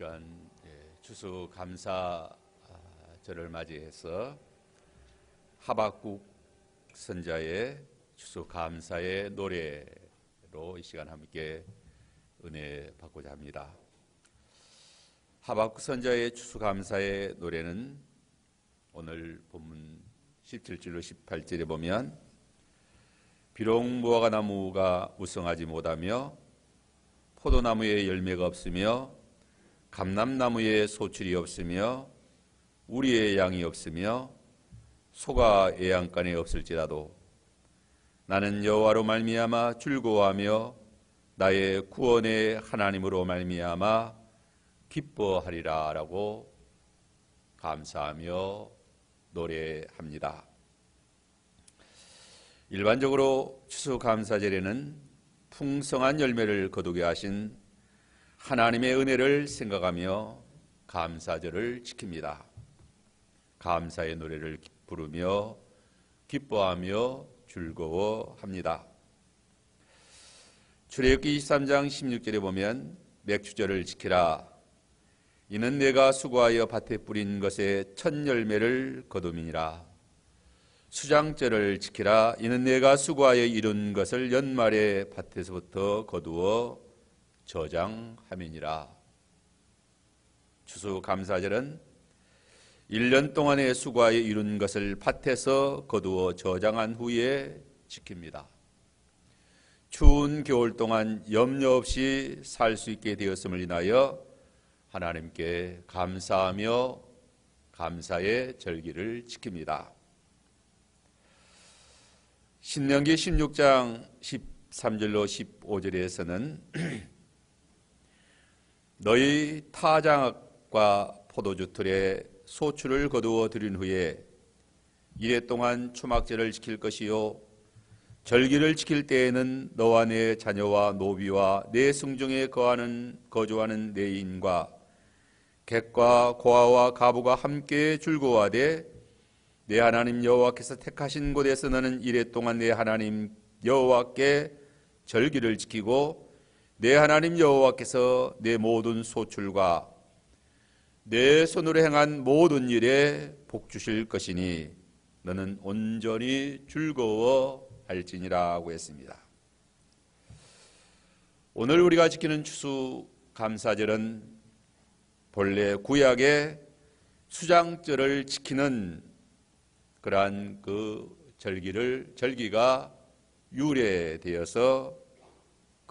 시간 추수감사절을 맞이해서 하박국 선자의 추수감사의 노래로 이 시간 함께 은혜 받고자 합니다. 하박국 선자의 추수감사의 노래는 오늘 본문 17절로 18절에 보면 비록 무화과 나무가 무성하지 못하며 포도나무에 열매가 없으며 감람나무에 소출이 없으며 우리의 양이 없으며 소가 애양간에 없을지라도 나는 여호와로 말미암아 즐거워하며 나의 구원의 하나님으로 말미암아 기뻐하리라 라고 감사하며 노래합니다. 일반적으로 추수감사절에는 풍성한 열매를 거두게 하신 하나님의 은혜를 생각하며 감사절을 지킵니다. 감사의 노래를 부르며 기뻐하며 즐거워합니다. 출애굽기 23장 16절에 보면 맥주절을 지키라. 이는 내가 수고하여 밭에 뿌린 것의 첫 열매를 거둠이니라. 수장절을 지키라. 이는 내가 수고하여 이룬 것을 연말에 밭에서부터 거두어 저장함이니라. 추수감사절은 1년 동안의 수고하여 이룬 것을 밭에서 거두어 저장한 후에 지킵니다. 추운 겨울 동안 염려 없이 살 수 있게 되었음을 인하여 하나님께 감사하며 감사의 절기를 지킵니다. 신명기 16장 13절로 15절에서는 너희 타작과 포도주 틀에 소출을 거두어 들인 후에 이래 동안 초막절을 지킬 것이요 절기를 지킬 때에는 너와 내 자녀와 노비와 내 성중에 거주하는 내 인과 객과 고아와 가부가 함께 즐거워하되 내 하나님 여호와께서 택하신 곳에서 너는 이래 동안 내 하나님 여호와께 절기를 지키고 내 하나님 여호와께서 내 모든 소출과 내 손으로 행한 모든 일에 복 주실 것이니 너는 온전히 즐거워할지니라 하고 했습니다. 오늘 우리가 지키는 추수감사절은 본래 구약의 수장절을 지키는 그러한 그 절기가 유래되어서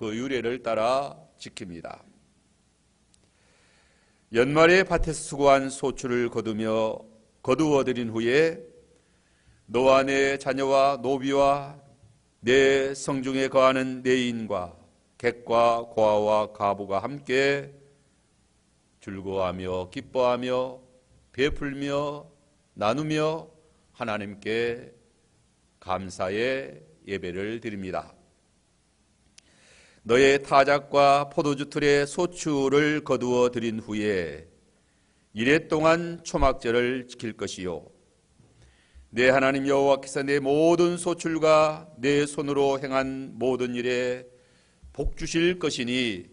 그 유래를 따라 지킵니다. 연말에 밭에서 수고한 소출을 거두어 들인 후에 너와 내 자녀와 노비와 내 성중에 거하는 내 인과 객과 고아와 가부가 함께 즐거워하며 기뻐하며 베풀며 나누며 하나님께 감사의 예배를 드립니다. 너의 타작과 포도주 틀에 소출을 거두어 들인 후에 이래 동안 초막절을 지킬 것이요 내 하나님 여호와께서 내 모든 소출과 내 손으로 행한 모든 일에 복 주실 것이니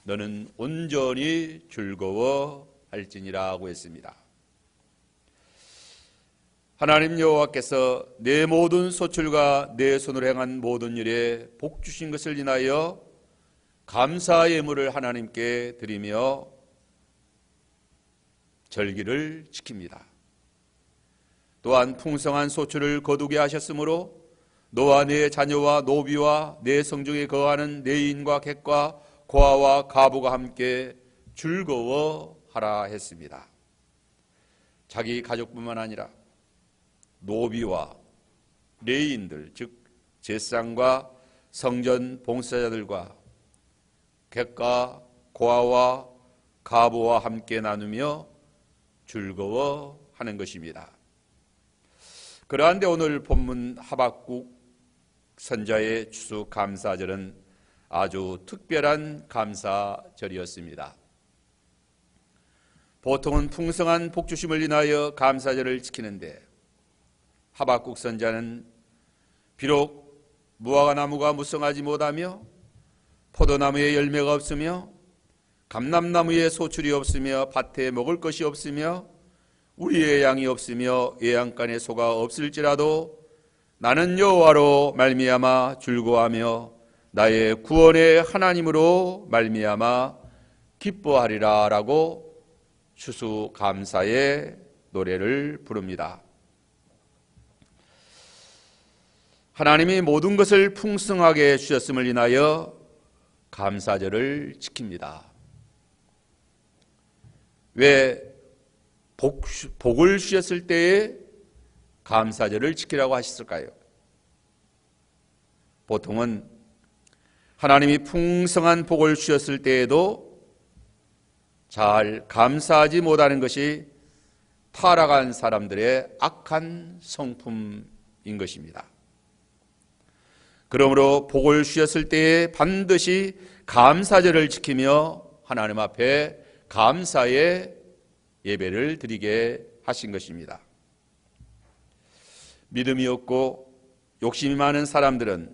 너는 온전히 즐거워할지니라 하고 했습니다. 하나님 여호와께서 내 모든 소출과 내 손으로 행한 모든 일에 복 주신 것을 인하여 감사 예물을 하나님께 드리며 절기를 지킵니다. 또한 풍성한 소출을 거두게 하셨으므로 너와 내 자녀와 노비와 내 성중에 거하는 내 인과 객과 고아와 가부가 함께 즐거워하라 했습니다. 자기 가족뿐만 아니라 노비와 레인들 즉 제사장과 성전 봉사자들과 객과 고아와 가부와 함께 나누며 즐거워하는 것입니다. 그러한데 오늘 본문 하박국 선자의 추수감사절은 아주 특별한 감사절이었습니다. 보통은 풍성한 복주심을 인하여 감사절을 지키는데 하박국 선자는 비록 무화과 나무가 무성하지 못하며 포도나무에 열매가 없으며 감람나무에 소출이 없으며 밭에 먹을 것이 없으며 우리의 양이 없으며 외양간에 소가 없을지라도 나는 여호와로 말미암아 즐거워하며 나의 구원의 하나님으로 말미암아 기뻐하리라 라고 추수감사의 노래를 부릅니다. 하나님이 모든 것을 풍성하게 주셨음을 인하여 감사절을 지킵니다. 왜 복을 주셨을 때에 감사절을 지키라고 하셨을까요? 보통은 하나님이 풍성한 복을 주셨을 때에도 잘 감사하지 못하는 것이 타락한 사람들의 악한 성품인 것입니다. 그러므로 복을 주셨을 때에 반드시 감사절을 지키며 하나님 앞에 감사의 예배를 드리게 하신 것입니다. 믿음이 없고 욕심이 많은 사람들은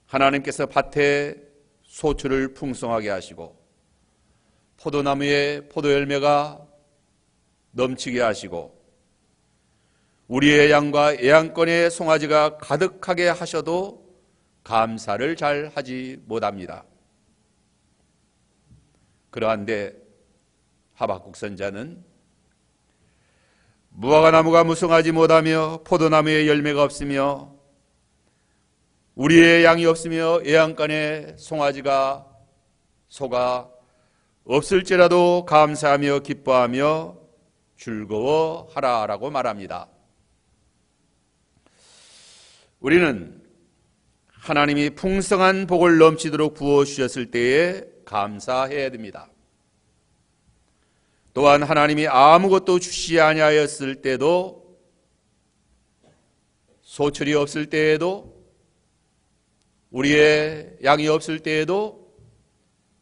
하나님께서 밭에 소출을 풍성하게 하시고 포도나무에 포도열매가 넘치게 하시고 우리의 양과 애양권의 송아지가 가득하게 하셔도 감사를 잘 하지 못합니다. 그러한데 하박국 선자는 무화과나무가 무성하지 못하며 포도나무에 열매가 없으며 우리의 양이 없으며 애양간에 소가 없을지라도 감사하며 기뻐하며 즐거워하라라고 말합니다. 우리는 하나님이 풍성한 복을 넘치도록 부어주셨을 때에 감사해야 됩니다. 또한 하나님이 아무것도 주시지 아니하였을 때도, 소출이 없을 때에도, 우리의 양이 없을 때에도,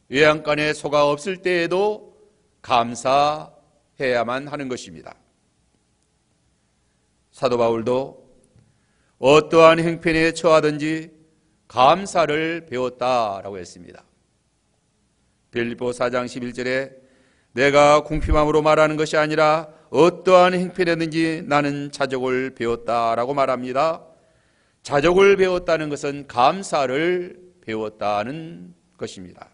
외양간에 소가 없을 때에도 감사해야만 하는 것입니다. 사도 바울도 어떠한 형편에 처하든지 감사를 배웠다라고 했습니다. 빌립보 4장 11절에 내가 궁핍함으로 말하는 것이 아니라 어떠한 형편에든지 나는 자족을 배웠다라고 말합니다. 자족을 배웠다는 것은 감사를 배웠다는 것입니다.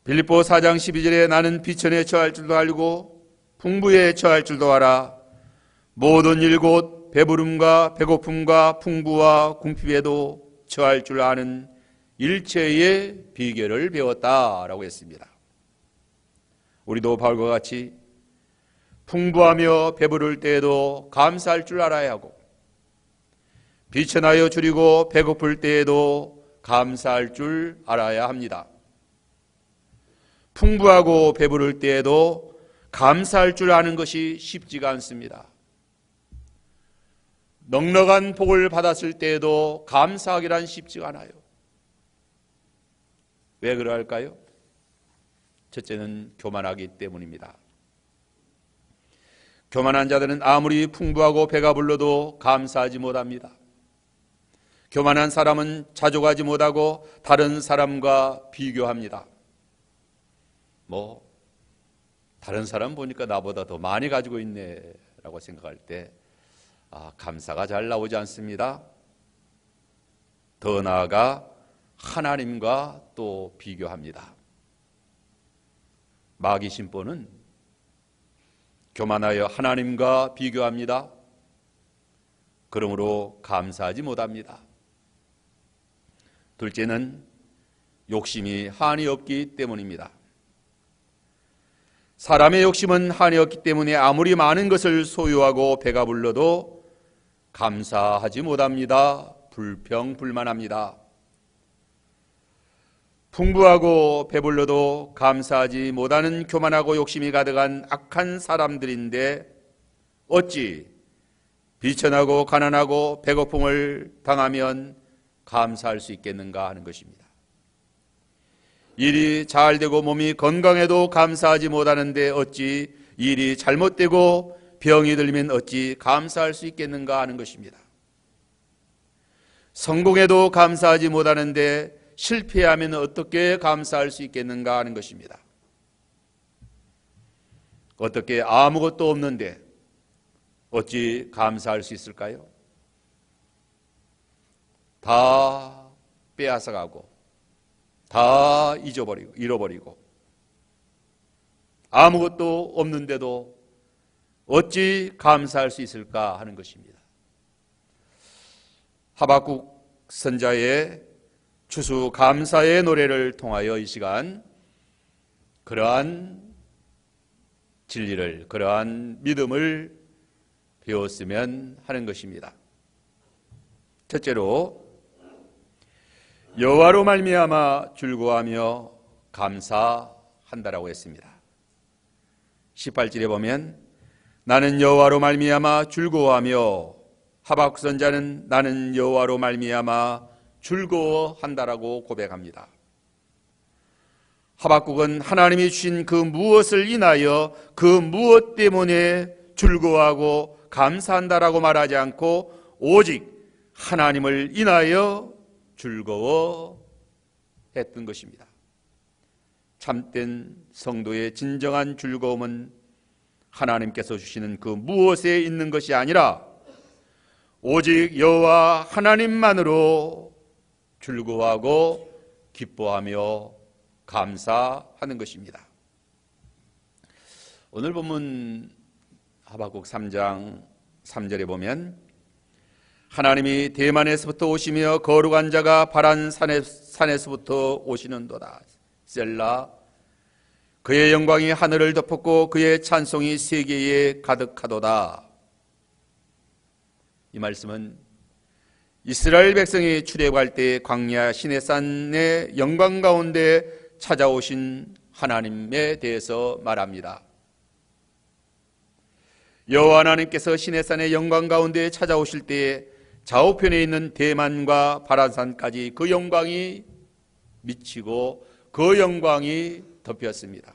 빌립보 4장 12절에 나는 비천에 처할 줄도 알고 풍부에 처할 줄도 알아 모든 일 곧 배부름과 배고픔과 풍부와 궁핍에도 처할 줄 아는 일체의 비결을 배웠다라고 했습니다. 우리도 바울과 같이 풍부하며 배부를 때에도 감사할 줄 알아야 하고 비천하여 줄이고 배고플 때에도 감사할 줄 알아야 합니다. 풍부하고 배부를 때에도 감사할 줄 아는 것이 쉽지가 않습니다. 넉넉한 복을 받았을 때에도 감사하기란 쉽지가 않아요. 왜 그럴까요? 첫째는 교만하기 때문입니다. 교만한 자들은 아무리 풍부하고 배가 불러도 감사하지 못합니다. 교만한 사람은 자족하지 못하고 다른 사람과 비교합니다. 다른 사람 보니까 나보다 더 많이 가지고 있네 라고 생각할 때 감사가 잘 나오지 않습니다. 더 나아가 하나님과 또 비교합니다. 마귀 심보는 교만하여 하나님과 비교합니다. 그러므로 감사하지 못합니다. 둘째는 욕심이 한이 없기 때문입니다. 사람의 욕심은 한이 없기 때문에 아무리 많은 것을 소유하고 배가 불러도 감사하지 못합니다. 불평불만합니다. 풍부하고 배불러도 감사하지 못하는 교만하고 욕심이 가득한 악한 사람들인데 어찌 비천하고 가난하고 배고픔을 당하면 감사할 수 있겠는가 하는 것입니다. 일이 잘 되고 몸이 건강해도 감사하지 못하는데 어찌 일이 잘못되고 병이 들면 어찌 감사할 수 있겠는가 하는 것입니다. 성공해도 감사하지 못하는데 실패하면 어떻게 감사할 수 있겠는가 하는 것입니다. 어떻게 아무것도 없는데 어찌 감사할 수 있을까요? 다 빼앗아가고 다 잃어버리고 아무것도 없는데도 어찌 감사할 수 있을까 하는 것입니다. 하박국 선자의 추수감사의 노래를 통하여 이 시간 그러한 진리를, 그러한 믿음을 배웠으면 하는 것입니다. 첫째로 여호와로 말미암아 즐거워하며 감사한다라고 했습니다. 18절에 보면 나는 여호와로 말미암아 즐거워하며, 하박국 선자는 나는 여호와로 말미암아 즐거워한다라고 고백합니다. 하박국은 하나님이 주신 그 무엇을 인하여 그 무엇 때문에 즐거워하고 감사한다라고 말하지 않고 오직 하나님을 인하여 즐거워했던 것입니다. 참된 성도의 진정한 즐거움은 하나님께서 주시는 그 무엇에 있는 것이 아니라 오직 여호와 하나님만으로 즐거워하고 기뻐하며 감사하는 것입니다. 오늘 본문 하박국 3장 3절에 보면 하나님이 대만에서부터 오시며 거룩한 자가 바란 산에서부터 오시는도다. 셀라. 그의 영광이 하늘을 덮었고 그의 찬송이 세계에 가득하도다. 이 말씀은 이스라엘 백성이 출애굽할 때 광야 시내산의 영광 가운데 찾아오신 하나님에 대해서 말합니다. 여호와 하나님께서 시내산의 영광 가운데 찾아오실 때에 좌우편에 있는 대만과 바란산까지 그 영광이 미치고 그 영광이 덮였습니다.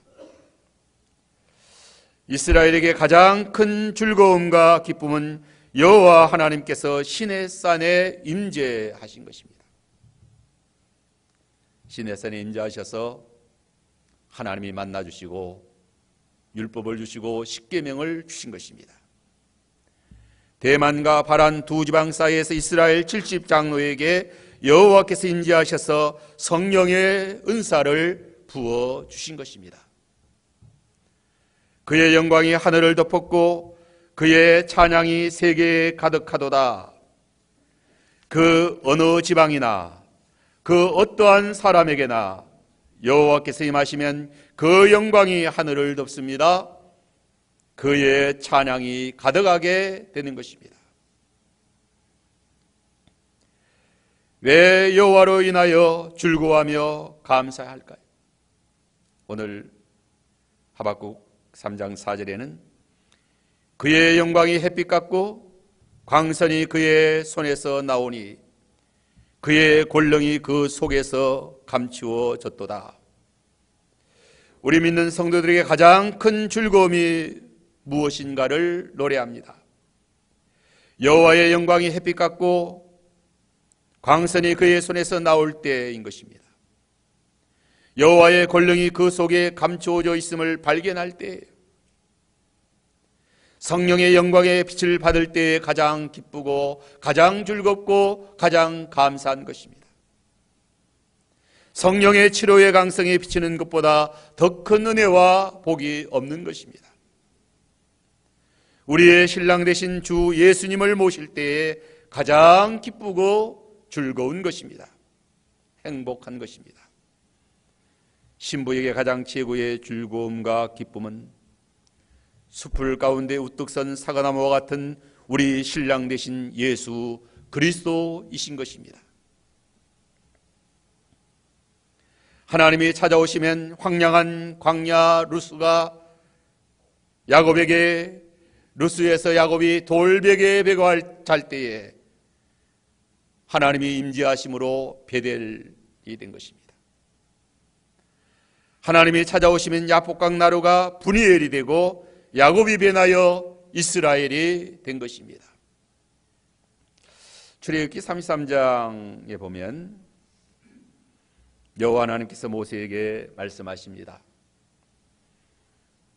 이스라엘에게 가장 큰 즐거움과 기쁨은 여호와 하나님께서 시내산에 임재하신 것입니다. 시내산에 임재하셔서 하나님이 만나주시고 율법을 주시고 십계명을 주신 것입니다. 대만과 바란 두 지방 사이에서 이스라엘 70장로에게 여호와께서 임재하셔서 성령의 은사를 부어 주신 것입니다. 그의 영광이 하늘을 덮었고 그의 찬양이 세계에 가득하도다. 그 어느 지방이나 그 어떠한 사람에게나 여호와께서 임하시면 그 영광이 하늘을 덮습니다. 그의 찬양이 가득하게 되는 것입니다. 왜 여호와로 인하여 즐거워하며 감사할까요? 오늘 하박국 3장 4절에는 그의 영광이 햇빛 같고 광선이 그의 손에서 나오니 그의 권능이 그 속에서 감추어졌도다. 우리 믿는 성도들에게 가장 큰 즐거움이 무엇인가를 노래합니다. 여호와의 영광이 햇빛 같고 광선이 그의 손에서 나올 때인 것입니다. 여호와의 권능이 그 속에 감추어져 있음을 발견할 때예요. 성령의 영광의 빛을 받을 때에 가장 기쁘고 가장 즐겁고 가장 감사한 것입니다. 성령의 치료의 강성이 비치는 것보다 더 큰 은혜와 복이 없는 것입니다. 우리의 신랑 되신 주 예수님을 모실 때에 가장 기쁘고 즐거운 것입니다. 행복한 것입니다. 신부에게 가장 최고의 즐거움과 기쁨은 숲을 가운데 우뚝 선 사과나무와 같은 우리 신랑 되신 예수 그리스도이신 것입니다. 하나님이 찾아오시면 황량한 광야 루스가 야곱에게 루스에서 야곱이 돌베개에 베고 잘 때에 하나님이 임재하심으로 베델이 된 것입니다. 하나님이 찾아오시면 야복강 나루가 분이엘이 되고 야곱이 변하여 이스라엘이 된 것입니다. 출애굽기 33장에 보면 여호와 하나님께서 모세에게 말씀하십니다.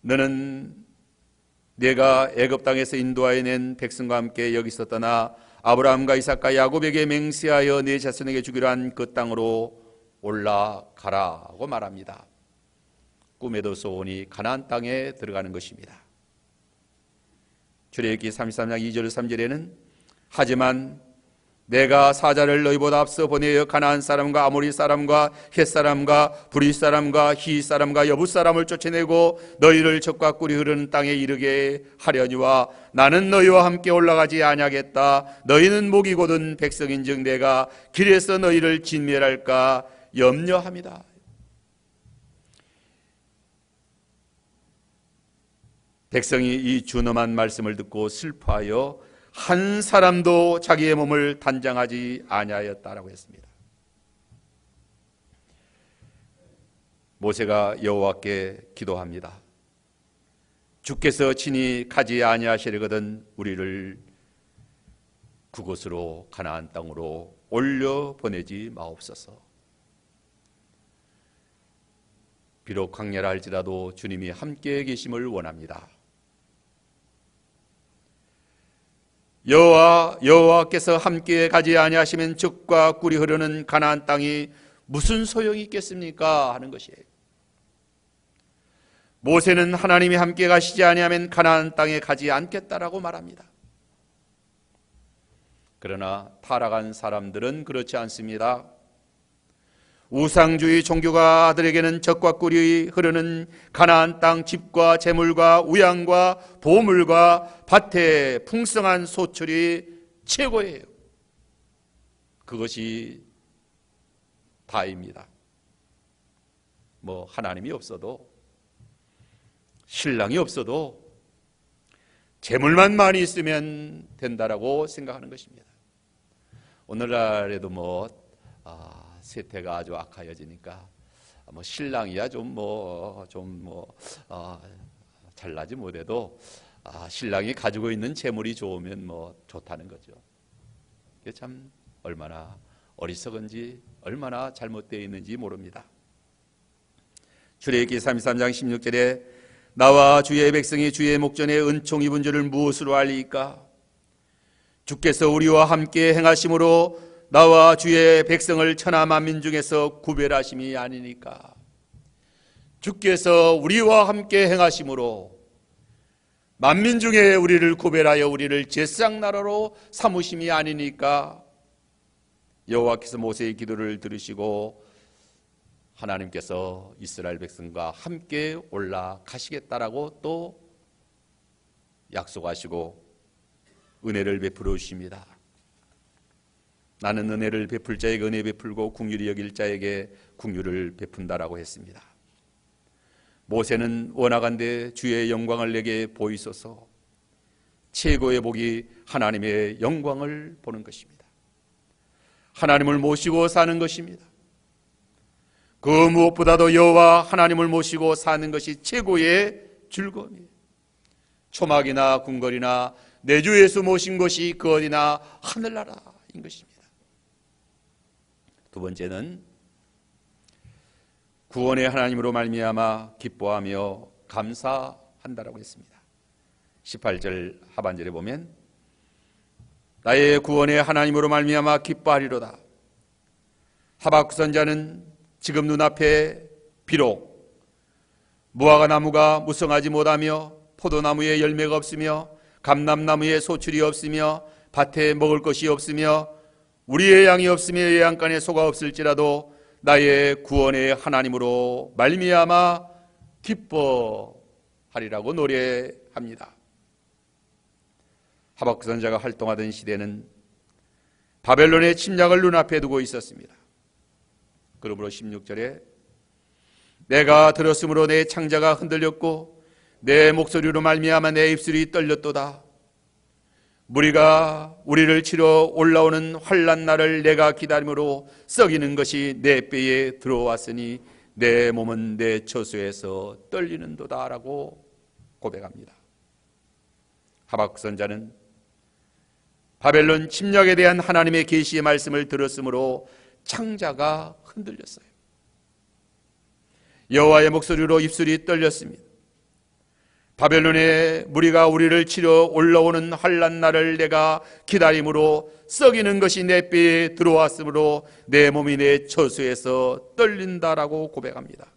너는 내가 애굽 땅에서 인도하여 낸 백성과 함께 여기서 떠나 아브라함과 이삭과 야곱에게 맹세하여 내 자손에게 주기로 한 그 땅으로 올라가라고 말합니다. 꿈에도 소원이 가나안 땅에 들어가는 것입니다. 출애굽기 33장 2절 3절에는 하지만 내가 사자를 너희보다 앞서 보내어 가나안 사람과 아모리 사람과 헷 사람과 브릿 사람과 히 사람과 여부 사람을 쫓아내고 너희를 적과 꿀이 흐르는 땅에 이르게 하려니와 나는 너희와 함께 올라가지 아니하겠다. 너희는 목이 곧은 백성인즉 내가 길에서 너희를 진멸할까 염려함이다. 백성이 이 준엄한 말씀을 듣고 슬퍼하여 한 사람도 자기의 몸을 단장하지 아니하였다라고 했습니다. 모세가 여호와께 기도합니다. 주께서 친히 가지 아니하시려거든 우리를 그곳으로 가나안 땅으로 올려 보내지 마옵소서. 비록 광야라 할지라도 주님이 함께 계심을 원합니다. 여호와께서 함께 가지 아니하시면 적과 꿀이 흐르는 가나안 땅이 무슨 소용이 있겠습니까? 하는 것이에요. 모세는 하나님이 함께 가시지 아니하면 가나안 땅에 가지 않겠다라고 말합니다. 그러나 타락한 사람들은 그렇지 않습니다. 우상주의 종교가들에게는 적과 꿀이 흐르는 가나안 땅 집과 재물과 우양과 보물과 밭에 풍성한 소출이 최고예요. 그것이 다입니다. 하나님이 없어도 신랑이 없어도 재물만 많이 있으면 된다라고 생각하는 것입니다. 오늘날에도 세태가 아주 악하여지니까 신랑이야 잘나지 못해도 신랑이 가지고 있는 재물이 좋으면 좋다는 거죠. 그게 참 얼마나 어리석은지 얼마나 잘못되어 있는지 모릅니다. 출애굽기 33장 16절에 나와 주의 백성이 주의 목전에 은총 입은 줄을 무엇으로 알리까? 주께서 우리와 함께 행하심으로 나와 주의 백성을 천하 만민 중에서 구별하심이 아니니까. 주께서 우리와 함께 행하심으로 만민 중에 우리를 구별하여 우리를 제사장 나라로 삼으심이 아니니까. 여호와께서 모세의 기도를 들으시고 하나님께서 이스라엘 백성과 함께 올라가시겠다라고 또 약속하시고 은혜를 베풀어 주십니다. 나는 은혜를 베풀 자에게 은혜 베풀고 긍휼히 여길 자에게 긍휼을 베푼다라고 했습니다. 모세는 원하건대 주의 영광을 내게 보이소서. 최고의 복이 하나님의 영광을 보는 것입니다. 하나님을 모시고 사는 것입니다. 그 무엇보다도 여호와 하나님을 모시고 사는 것이 최고의 즐거움이에요. 초막이나 궁궐이나 내 주 예수 모신 것이 그 어디나 하늘나라인 것입니다. 두 번째는 구원의 하나님으로 말미암아 기뻐하며 감사한다라고 했습니다. 18절 하반절에 보면 나의 구원의 하나님으로 말미암아 기뻐하리로다. 하박국 선지자는 지금 눈앞에 비록 무화과 나무가 무성하지 못하며 포도나무에 열매가 없으며 감람나무에 소출이 없으며 밭에 먹을 것이 없으며 우리의 양이 없으며 예양간에 소가 없을지라도 나의 구원의 하나님으로 말미암아 기뻐하리라고 노래합니다. 하박국 선지자가 활동하던 시대는 바벨론의 침략을 눈앞에 두고 있었습니다. 그러므로 16절에 내가 들었으므로 내 창자가 흔들렸고 내 목소리로 말미암아 내 입술이 떨렸도다. 무리가 우리를 치러 올라오는 환난 날을 내가 기다림으로 썩이는 것이 내 뼈에 들어왔으니 내 몸은 내 처소에서 떨리는도다 라고 고백합니다. 하박국 선지자는 바벨론 침략에 대한 하나님의 계시의 말씀을 들었으므로 창자가 흔들렸어요. 여호와의 목소리로 입술이 떨렸습니다. 바벨론의 무리가 우리를 치러 올라오는 환난 날을 내가 기다림으로 썩이는 것이 내 뼈에 들어왔으므로 내 몸이 내 처수에서 떨린다라고 고백합니다.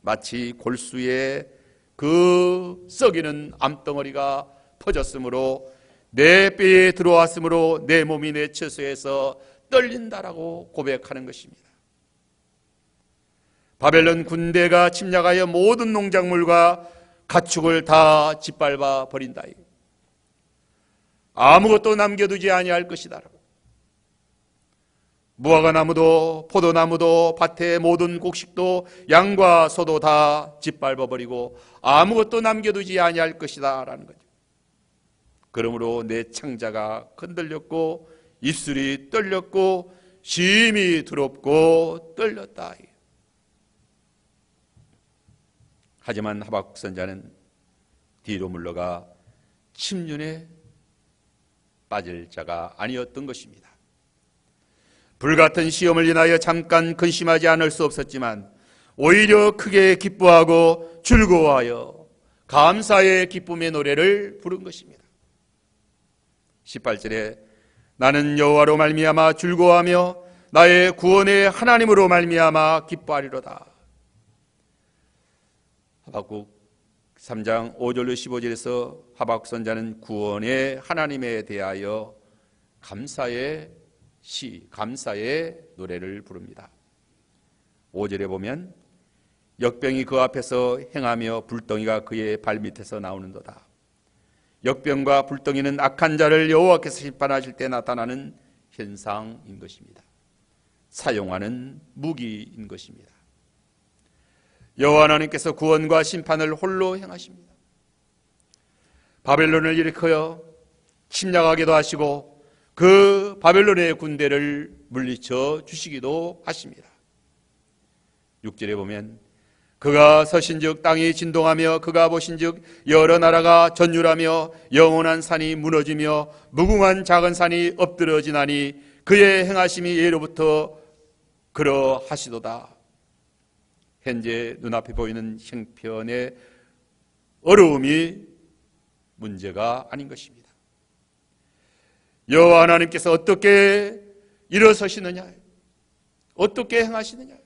마치 골수에 그 썩이는 암덩어리가 퍼졌으므로 내 뼈에 들어왔으므로 내 몸이 내 처수에서 떨린다라고 고백하는 것입니다. 바벨론 군대가 침략하여 모든 농작물과 가축을 다 짓밟아 버린다. 아무것도 남겨두지 아니할 것이다. 무화과나무도 포도나무도 밭의 모든 곡식도 양과 소도 다 짓밟아 버리고 아무것도 남겨두지 아니할 것이다 라는 거죠. 그러므로 내 창자가 흔들렸고 입술이 떨렸고 심히 두렵고 떨렸다. 하지만 하박국 선자는 뒤로 물러가 침륜에 빠질 자가 아니었던 것입니다. 불같은 시험을 인하여 잠깐 근심하지 않을 수 없었지만 오히려 크게 기뻐하고 즐거워하여 감사의 기쁨의 노래를 부른 것입니다. 18절에 나는 여호와로 말미암아 즐거워하며 나의 구원의 하나님으로 말미암아 기뻐하리로다. 하박국 3장 5절로 15절에서 하박국 선자는 구원의 하나님에 대하여 감사의 시, 감사의 노래를 부릅니다. 5절에 보면 역병이 그 앞에서 행하며 불덩이가 그의 발밑에서 나오는도다. 역병과 불덩이는 악한 자를 여호와께서 심판하실 때 나타나는 현상인 것입니다. 사용하는 무기인 것입니다. 여호와 하나님께서 구원과 심판을 홀로 행하십니다. 바벨론을 일으켜 침략하기도 하시고 그 바벨론의 군대를 물리쳐 주시기도 하십니다. 6절에 보면 그가 서신즉 땅이 진동하며 그가 보신즉 여러 나라가 전율하며 영원한 산이 무너지며 무궁한 작은 산이 엎드러지나니 그의 행하심이 예로부터 그러하시도다. 현재 눈앞에 보이는 형편의 어려움이 문제가 아닌 것입니다. 여호와 하나님께서 어떻게 일어서시느냐, 어떻게 행하시느냐.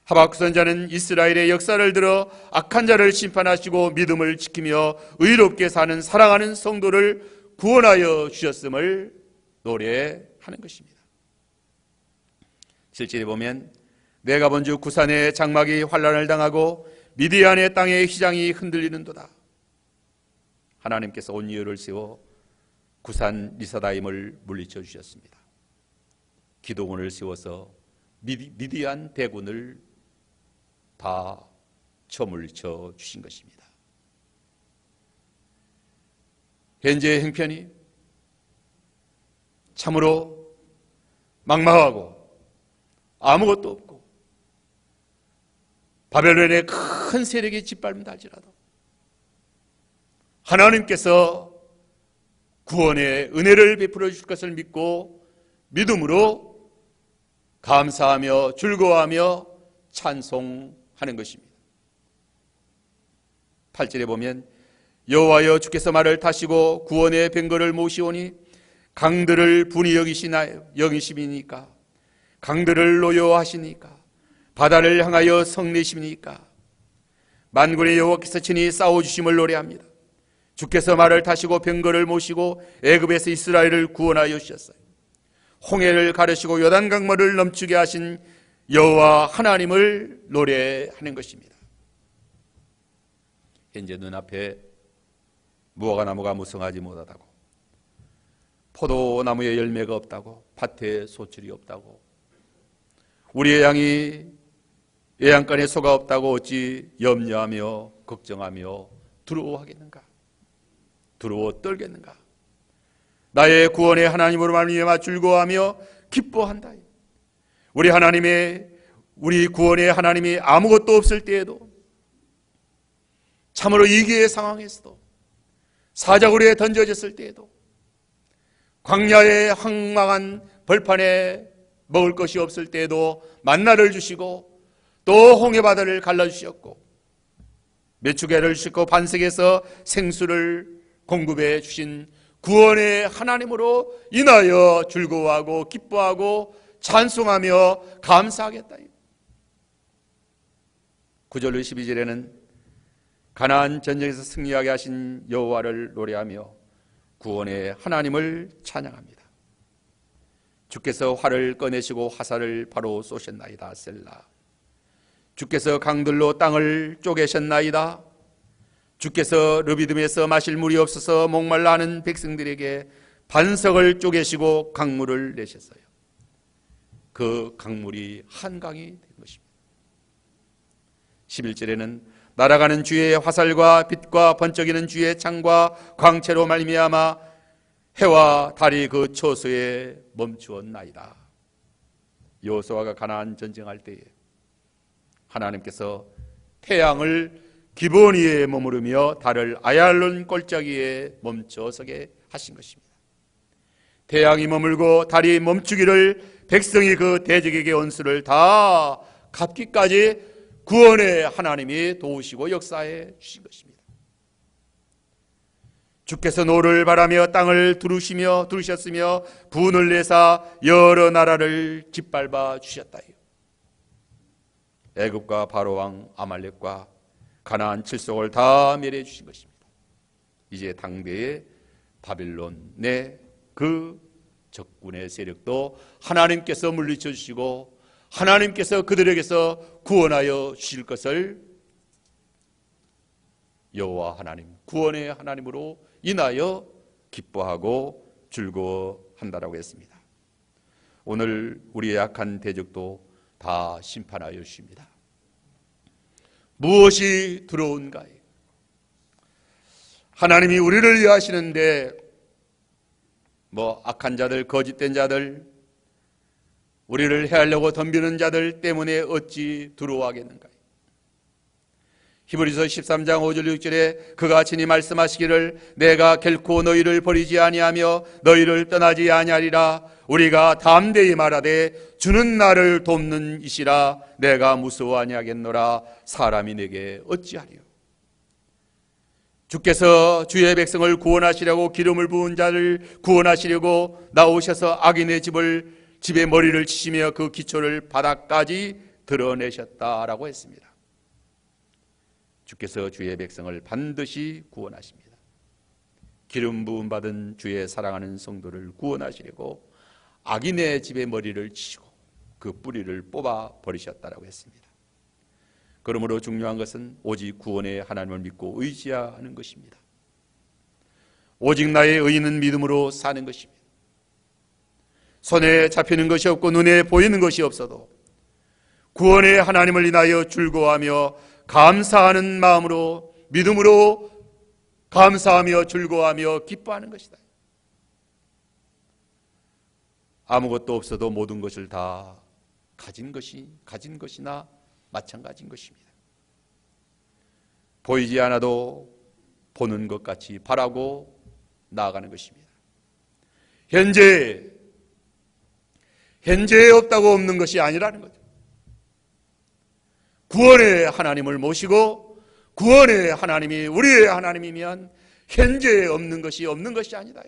하박국 선자는 이스라엘의 역사를 들어 악한 자를 심판하시고 믿음을 지키며 의롭게 사는 사랑하는 성도를 구원하여 주셨음을 노래하는 것입니다. 7절에 보면 내가 본즉 구산의 장막이 환란을 당하고 미디안의 땅의 휘장이 흔들리는도다. 하나님께서 온 이유를 세워 구산 리사다임을 물리쳐 주셨습니다. 기도원을 세워서 미디안 대군을 다 쳐물쳐 주신 것입니다. 현재의 형편이 참으로 막막하고 아무것도 없고 바벨론의 큰 세력이 짓밟는다 할지라도 하나님께서 구원의 은혜를 베풀어 주실 것을 믿고 믿음으로 감사하며 즐거워하며 찬송하는 것입니다. 8절에 보면 여호와여 주께서 말을 타시고 구원의 뱅거를 모시오니 강들을 분이 여기심이니까 강들을 노여하시니까 바다를 향하여 성내심이니까 만군의 여호와께서 친히 싸워주심을 노래합니다. 주께서 말을 타시고 뱅거를 모시고 애굽에서 이스라엘을 구원하여 주셨어요. 홍해를 가르시고 요단 강물을 넘치게 하신 여호와 하나님을 노래하는 것입니다. 현재 눈앞에 무화과나무가 무성하지 못하다고, 포도나무에 열매가 없다고, 밭에 소출이 없다고, 우리의 양이 애양간에 소가 없다고 어찌 염려하며 걱정하며 두려워하겠는가? 두려워 떨겠는가? 나의 구원의 하나님으로 말미암아 즐거워하며 기뻐한다. 우리 구원의 하나님이 아무것도 없을 때에도, 참으로 위기의 상황에서도, 사자굴에 던져졌을 때에도, 광야의 황망한 벌판에 먹을 것이 없을 때에도 만나를 주시고 또 홍해바다를 갈라주셨고 메추게를 싣고 반석에서 생수를 공급해 주신 구원의 하나님으로 인하여 즐거워하고 기뻐하고 찬송하며 감사하겠다. 9절 12절에는 가나안 전쟁에서 승리하게 하신 여호와를 노래하며 구원의 하나님을 찬양합니다. 주께서 활을 꺼내시고 화살을 바로 쏘셨나이다. 셀라. 주께서 강들로 땅을 쪼개셨나이다. 주께서 르비딤에서 마실 물이 없어서 목말라 하는 백성들에게 반석을 쪼개시고 강물을 내셨어요. 그 강물이 한강이 된 것입니다. 11절에는 날아가는 주의 화살과 빛과 번쩍이는 주의 창과 광채로 말미암아 해와 달이 그 처소에 멈추었나이다. 여호수아가 가나안 전쟁할 때에 하나님께서 태양을 기본 위에 머무르며 달을 아얄론 골짜기에 멈춰서게 하신 것입니다. 태양이 머물고 달이 멈추기를 백성이 그 대적에게 원수를 다 갚기까지 구원의 하나님이 도우시고 역사해 주신 것입니다. 주께서 노를 바라며 땅을 두르셨으며 분을 내사 여러 나라를 짓밟아 주셨다. 애굽과 바로왕 아말렉과 가나안 칠속을 다 멸해 주신 것입니다. 이제 당대의 바빌론의 그 적군의 세력도 하나님께서 물리쳐 주시고 하나님께서 그들에게서 구원하여 주실 것을 여호와 하나님, 구원의 하나님으로 인하여 기뻐하고 즐거워한다라고 했습니다. 오늘 우리의 악한 대적도 다 심판하여 주십니다. 무엇이 두려운가요? 하나님이 우리를 위하시는데 악한 자들, 거짓된 자들, 우리를 해하려고 덤비는 자들 때문에 어찌 두려워하겠는가? 히브리서 13장 5절 6절에 그가 친히 말씀하시기를 내가 결코 너희를 버리지 아니하며 너희를 떠나지 아니하리라. 우리가 담대히 말하되 주는 나를 돕는 이시라. 내가 무서워 아니하겠노라. 사람이 내게 어찌하리요? 주께서 주의 백성을 구원하시려고 기름을 부은 자를 구원하시려고 나오셔서 악인의 집에 머리를 치시며 그 기초를 바닥까지 드러내셨다라고 했습니다. 주께서 주의 백성을 반드시 구원하십니다. 기름 부음 받은 주의 사랑하는 성도를 구원하시려고 악인의 집에 머리를 치시고 그 뿌리를 뽑아 버리셨다라고 했습니다. 그러므로 중요한 것은 오직 구원의 하나님을 믿고 의지하는 것입니다. 오직 나의 의인은 믿음으로 사는 것입니다. 손에 잡히는 것이 없고 눈에 보이는 것이 없어도 구원의 하나님을 인하여 즐거워하며 감사하는 마음으로 믿음으로 감사하며 즐거워하며 기뻐하는 것이다. 아무것도 없어도 모든 것을 다 가진 것이나 마찬가지인 것입니다. 보이지 않아도 보는 것 같이 바라고 나아가는 것입니다. 현재에 없다고 없는 것이 아니라는 거죠. 구원의 하나님을 모시고 구원의 하나님이 우리의 하나님이면 현재에 없는 것이 아니다.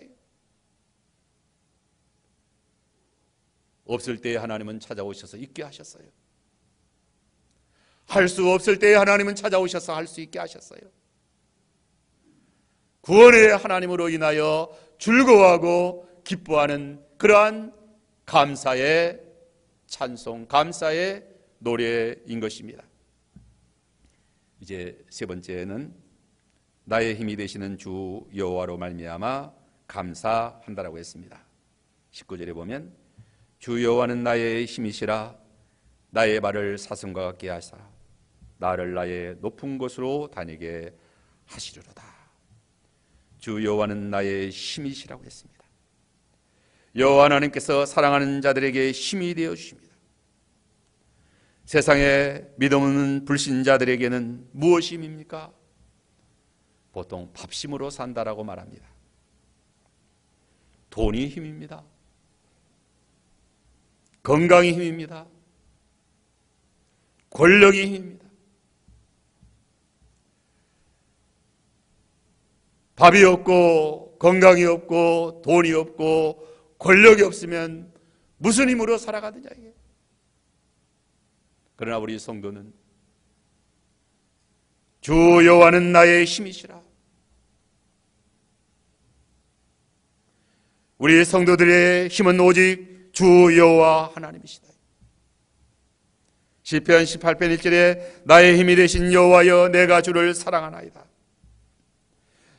없을 때에 하나님은 찾아오셔서 있게 하셨어요. 할 수 없을 때에 하나님은 찾아오셔서 할 수 있게 하셨어요. 구원의 하나님으로 인하여 즐거워하고 기뻐하는 그러한 감사의 찬송, 감사의 노래인 것입니다. 이제 세 번째는 나의 힘이 되시는 주 여호와로 말미암아 감사한다라고 했습니다. 19절에 보면 주 여호와는 나의 힘이시라. 나의 발을 사슴과 같게 하사 나를 나의 높은 곳으로 다니게 하시리로다. 주 여호와는 나의 힘이시라고 했습니다. 여호와 하나님께서 사랑하는 자들에게 힘이 되어 주십니다. 세상에 믿음 없는 불신자들에게는 무엇이 힘입니까? 보통 밥심으로 산다라고 말합니다. 돈이 힘입니다. 건강이 힘입니다. 권력이 힘입니다. 밥이 없고 건강이 없고 돈이 없고 권력이 없으면 무슨 힘으로 살아가느냐 이게. 그러나 우리 성도는 주 여호와는 나의 힘이시라. 우리 성도들의 힘은 오직 주 여호와 하나님이시다. 시편 18편 1절에 나의 힘이 되신 여호와여 내가 주를 사랑하나이다.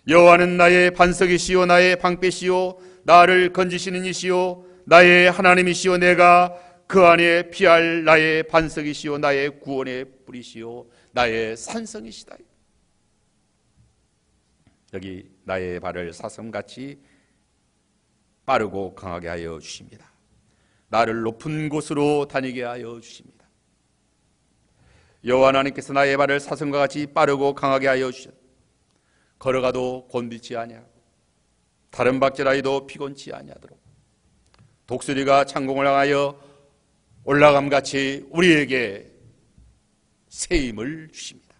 여호와는 나의 반석이시요 나의 방패시요 나를 건지시는 이시요 나의 하나님이시요 내가 그 안에 피할 나의 반석이시요 나의 구원의 뿌리시요 나의 산성이시다. 여기 나의 발을 사슴같이 빠르고 강하게 하여 주십니다. 나를 높은 곳으로 다니게 하여 주십니다. 여호와 하나님께서 나의 발을 사슴과 같이 빠르고 강하게 하여 주셨다. 걸어가도 곤두지 아니하고 다른 박질하여도 피곤치 아니하도록 독수리가 창공을 향하여 올라감같이 우리에게 새 힘을 주십니다.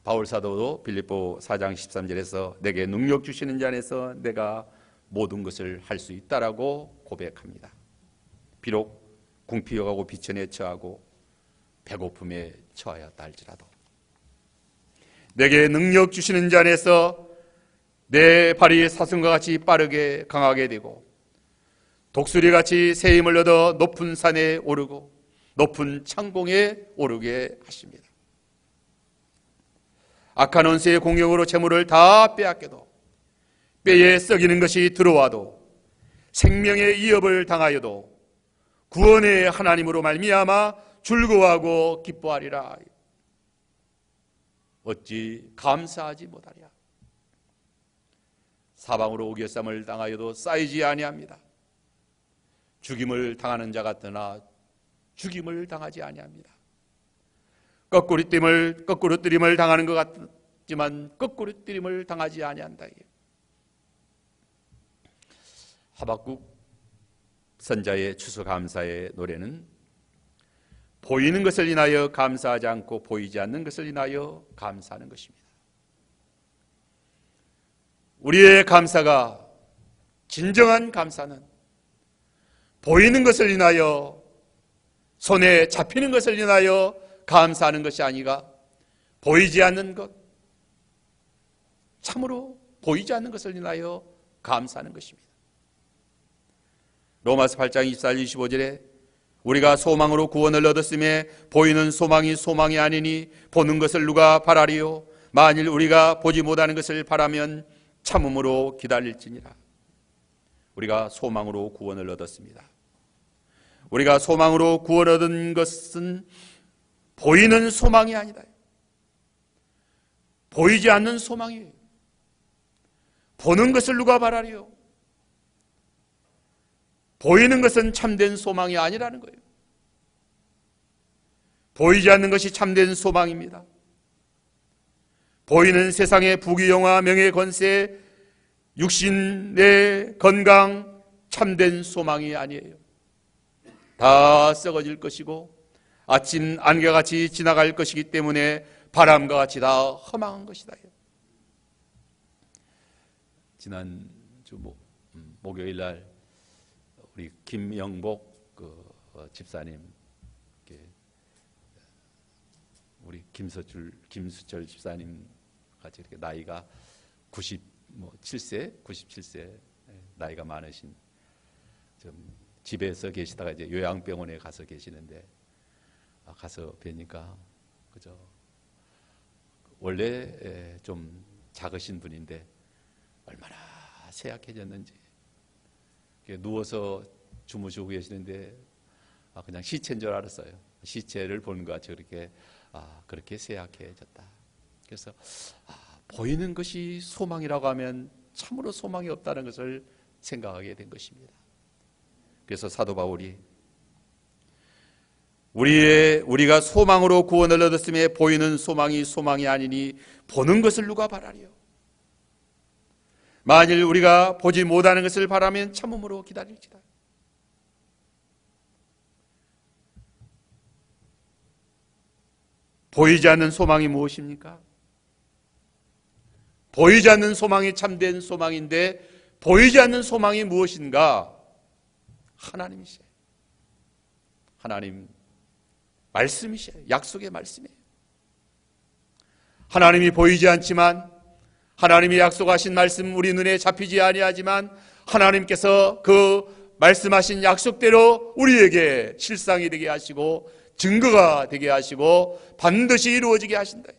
바울사도도 빌립보 4장 13절에서 내게 능력 주시는 자 안에서 내가 모든 것을 할 수 있다라고 고백합니다. 비록 궁핍하고 비천에 처하고 배고픔에 처하였다 할지라도 내게 능력 주시는 자 안에서 내 발이 사슴과 같이 빠르게 강하게 되고 독수리같이 새 힘을 얻어 높은 산에 오르고 높은 창공에 오르게 하십니다. 악한 원수의 공격으로 재물을 다 빼앗겨도 뼈에 썩이는 것이 들어와도 생명의 위협을 당하여도 구원의 하나님으로 말미암아 즐거워하고 기뻐하리라. 어찌 감사하지 못하랴. 사방으로 오개쌈을 당하여도 쌓이지 아니합니다. 죽임을 당하는 자 같으나 죽임을 당하지 아니합니다. 거꾸로 뜨림을 당하는 것 같지만 거꾸로 뜨림을 당하지 아니한다. 하박국 선자의 추수감사의 노래는 보이는 것을 인하여 감사하지 않고 보이지 않는 것을 인하여 감사하는 것입니다. 우리의 감사가 진정한 감사는 보이는 것을 인하여 손에 잡히는 것을 인하여 감사하는 것이 아니라 보이지 않는 것, 참으로 보이지 않는 것을 인하여 감사하는 것입니다. 로마서 8장 24, 25절에 우리가 소망으로 구원을 얻었음에 보이는 소망이 소망이 아니니 보는 것을 누가 바라리요? 만일 우리가 보지 못하는 것을 바라면 참음으로 기다릴지니라. 우리가 소망으로 구원을 얻었습니다. 우리가 소망으로 구원 얻은 것은 보이는 소망이 아니다. 보이지 않는 소망이에요. 보는 것을 누가 바라리요? 보이는 것은 참된 소망이 아니라는 거예요. 보이지 않는 것이 참된 소망입니다. 보이는 세상의 부귀영화, 명예, 권세, 육신의 건강, 참된 소망이 아니에요. 다 썩어질 것이고 아침 안개같이 지나갈 것이기 때문에 바람과 같이 다 허망한 것이다. 지난주 목요일 날 우리 김영복 집사님, 우리 김수철 집사님 같이 이렇게 나이가 97세 나이가 많으신 좀 집에서 계시다가 이제 요양병원에 가서 계시는데 가서 뵈니까 그죠. 원래 좀 작으신 분인데 얼마나 쇠약해졌는지 누워서 주무시고 계시는데 그냥 시체인 줄 알았어요. 시체를 보는 것 같이 그렇게 쇠약해졌다. 그래서 보이는 것이 소망이라고 하면 참으로 소망이 없다는 것을 생각하게 된 것입니다. 그래서 사도 바울이 우리가 소망으로 구원을 얻었음에 보이는 소망이 소망이 아니니 보는 것을 누가 바라리요? 만일 우리가 보지 못하는 것을 바라면 참음으로 기다릴지다. 보이지 않는 소망이 무엇입니까? 보이지 않는 소망이 참된 소망인데 보이지 않는 소망이 무엇인가? 하나님이세요. 하나님 말씀이세요. 약속의 말씀이에요. 하나님이 보이지 않지만 하나님이 약속하신 말씀 우리 눈에 잡히지 아니하지만 하나님께서 그 말씀하신 약속대로 우리에게 실상이 되게 하시고 증거가 되게 하시고 반드시 이루어지게 하신다.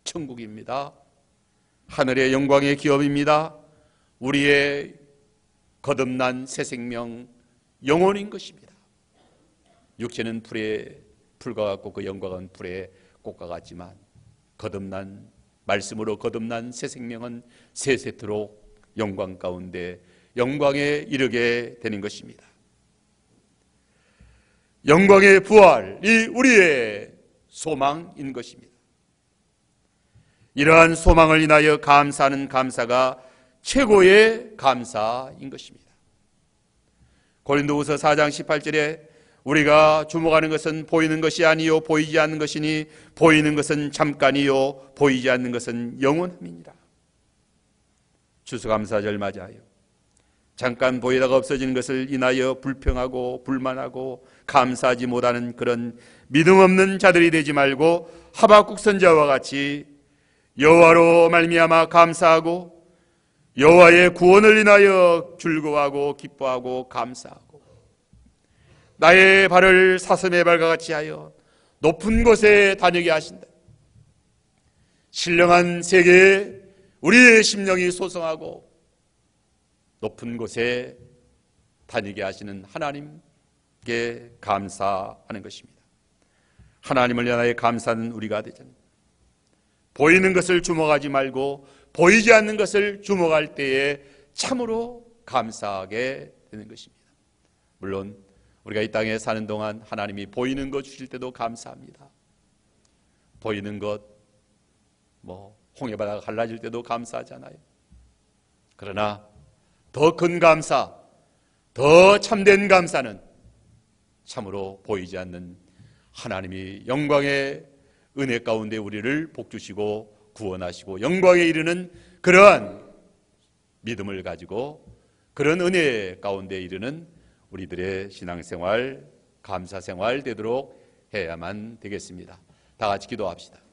천국입니다. 하늘의 영광의 기업입니다. 우리의 거듭난 새 생명 영혼인 것입니다. 육체는 불에 불과 같고 그 영광은 불의 꽃과 같지만 거듭난 말씀으로 거듭난 새 생명은 세세토록 영광 가운데 영광에 이르게 되는 것입니다. 영광의 부활이 우리의 소망인 것입니다. 이러한 소망을 인하여 감사하는 감사가 최고의 감사인 것입니다. 고린도후서 4장 18절에 우리가 주목하는 것은 보이는 것이 아니요 보이지 않는 것이니 보이는 것은 잠깐이요 보이지 않는 것은 영원함이니라. 추수감사절 맞이하여 잠깐 보이다가 없어지는 것을 인하여 불평하고 불만하고 감사하지 못하는 그런 믿음 없는 자들이 되지 말고 하박국 선지자와 같이 여호와로 말미암아 감사하고 여호와의 구원을 인하여 즐거워하고 기뻐하고 감사하고 나의 발을 사슴의 발과 같이 하여 높은 곳에 다니게 하신다. 신령한 세계에 우리의 심령이 소성하고 높은 곳에 다니게 하시는 하나님께 감사하는 것입니다. 하나님을 향하여 감사하는 우리가 되잖아요. 보이는 것을 주목하지 말고 보이지 않는 것을 주목할 때에 참으로 감사하게 되는 것입니다. 물론 우리가 이 땅에 사는 동안 하나님이 보이는 것 주실 때도 감사합니다. 보이는 것, 홍해바다가 갈라질 때도 감사하잖아요. 그러나 더 큰 감사, 더 참된 감사는 참으로 보이지 않는 하나님이 영광의 은혜 가운데 우리를 복주시고 구원하시고 영광에 이르는 그러한 믿음을 가지고 그런 은혜 가운데 이르는 우리들의 신앙생활, 감사생활 되도록 해야만 되겠습니다. 다 같이 기도합시다.